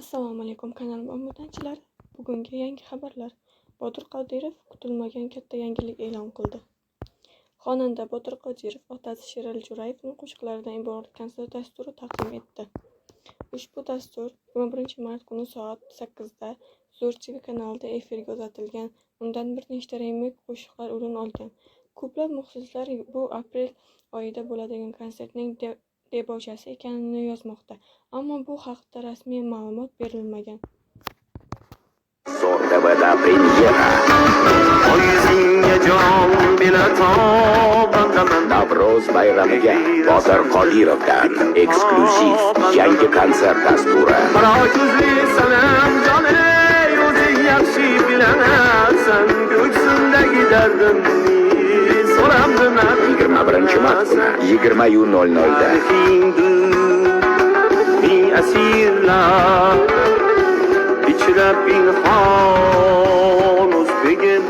Assalomu alaykum kanalim obunachilar. Bugungi yangi xabarlar. Botir Qodirov kutilmagan katta yangilik e'lon qildi. Xonanda Botir Qodirov otasi Sherali Jo'rayevning qo'shiqlaridan iborat konsert dasturi taqdim etdi. Ushbu dastur 21 mart kuni soat 8 da Zo'r TV kanalida efirga uzatilgan. Undan bir nechta remix qo'shiqlar o'rin olgan. Ko'plab muxlislar bu aprel oyida bo'ladigan konsertning debochasi ekanini yozmoqda, ammo bu haqda rasmiy ma'lumot berilmagan. Zo'r TV'da premyera. Oyizingga jon bilaton Navro'z bayramiga Botir Qodirovdan eksklyuziv yangi konsert dasturi. Marokuzli sanam jonim, o'zing yaxshi bilasan, ko'ksindagi dardimni so'ramdiman. 21 mart kuni 20:00 da. Asirlar içra pinhan o'zbegin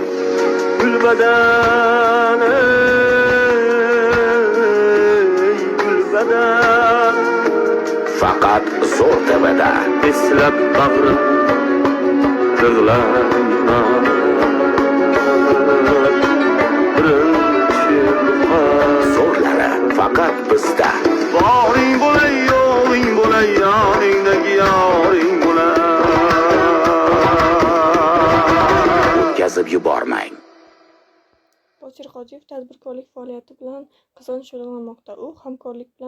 gulbadan gulbadan faqat Zo'r TV'da eslab bag'rim yig'layman zo'rlari faqat bizda. Boring bo'lay yo'ling bo'lay yoningdagi yoring bo'lay o'tkazib yubormang. Botir Qodirov tadbirkorlik faoliyati bilan qizg'in shug'ullanmoqda. U hamkorlik bilan